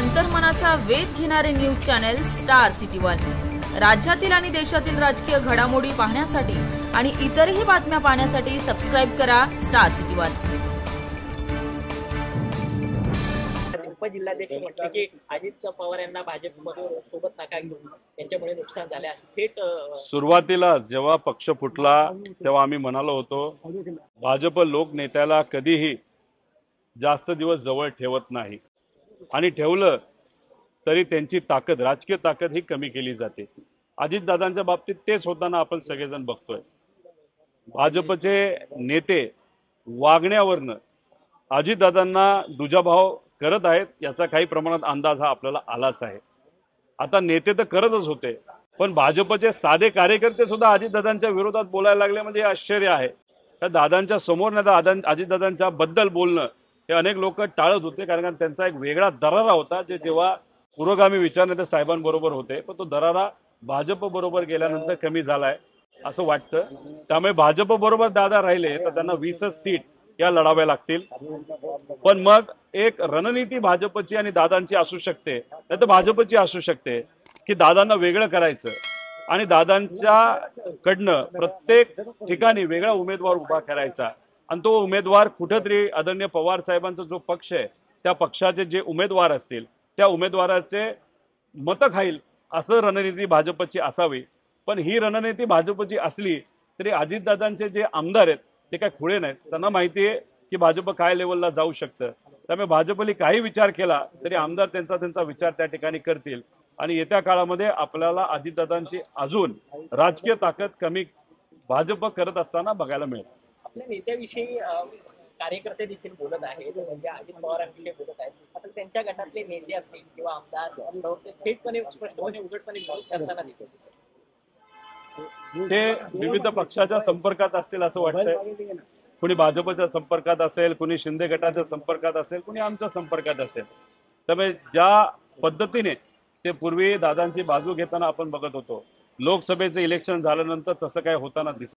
अंतर्मनाचा वेध घेणारे news channel star city one. राज्यातील आणि देशातील राजकीय घडामोडी पाहण्यासाठी आणि इतरही बातम्या पाहण्यासाठी सबस्क्राइब करा स्टार सिटी वन। उपजिल्हाध्यक्ष म्हटले की अजित पवार यांना भाजपमध्ये सोबत नका घेऊन त्यांच्यामुळे नुकसान झाले असे थेट सुरुवातीला जेव्हा पक्ष फुटला तेव्हा आम्ही म्हणालो होतो भाजप लोक नेत्याला कधीही जास्त दिवस जवळ ठेवत नाही आणि ठेवलं तरी त्यांची ताकद राजकीय ताकद ही कमी केली जाते। अजितदादांच्या बाबतीत तेच होताना आपण सगळेजण बघतोय। भाजपचे नेते वागण्यावरनं अजितदादांना दुजाभाव करत आहेत याचा काही प्रमाणात अंदाज हा आपल्याला आलाच आहे। आता नेते तर करतच होते पण भाजपचे साधे कार्यकर्ते सुद्धा अजितदादांच्या विरोधात बोलायला लागले म्हणजे आश्चर्य आहे। त्या दादांच्या समोर नाही अजितदादांच्या बद्दल बोलणं हे अनेक लोक टाळत होते कारण त्यांचा एक वेगळा दरारा होता जे जेव्हा पुरोगामी विचारनेते साहेबांबरोबर होते पण तो दरारा भाजप बरोबर गेल्यानंतर कमी झालाय असं वाटतं। त्यामुळे भाजप बरोबर दादा राहिले तर त्यांना 20 सीट या लढाव्या लागतील। पण मग एक रणनीती भाजपची आणि दादांची असू शकते नाही तर भाजपची असू शकते की दादांना वेगळं करायचं आणि दादांच्या कडनं प्रत्येक ठिकाणी वेगळा उमेदवार उभा करायचा आणि तो उमेदवार कुठेतरी आदरणीय पवार साहेबांचा जो पक्ष आहे त्या पक्षाचे जे उमेदवार असतील त्या उमेदवाराचे मतं खाईल असं रणनीती भाजपची असावी। पण ही रणनीती भाजपची असली तरी अजितदादांचे जे आमदार आहेत ते काय खुळे नाहीत, त्यांना माहिती आहे की भाजप काय लेवलला जाऊ शकतं। त्यामुळे भाजपने काही विचार केला तरी आमदार त्यांचा विचार त्या ठिकाणी करतील आणि येत्या काळामध्ये आपल्याला अजितदादांची अजून राजकीय ताकद कमी भाजप करत असताना बघायला मिळेल। आपल्या नेत्याविषयी कार्यकर्ते देखील बोलत आहेत म्हणजे अजित पवारांविषयी बोलत आहेत। आता त्यांच्या गटातले नेते असतील किंवा आमदार थेटपणे स्पष्टपणे उघडपणे विरोध करताना दिसत ते विविध पक्षाच्या संपर्कात असतील असं वाटतंय। कुणी भाजपच्या संपर्कात असेल, कुणी शिंदे गटाच्या संपर्कात असेल, कुणी आमच्या संपर्कात असेल। त्यामुळे ज्या पद्धतीने ते पूर्वी दादांची बाजू घेताना आपण बघत होतो लोकसभेचे इलेक्शन झाल्यानंतर तसं काय होताना दिसत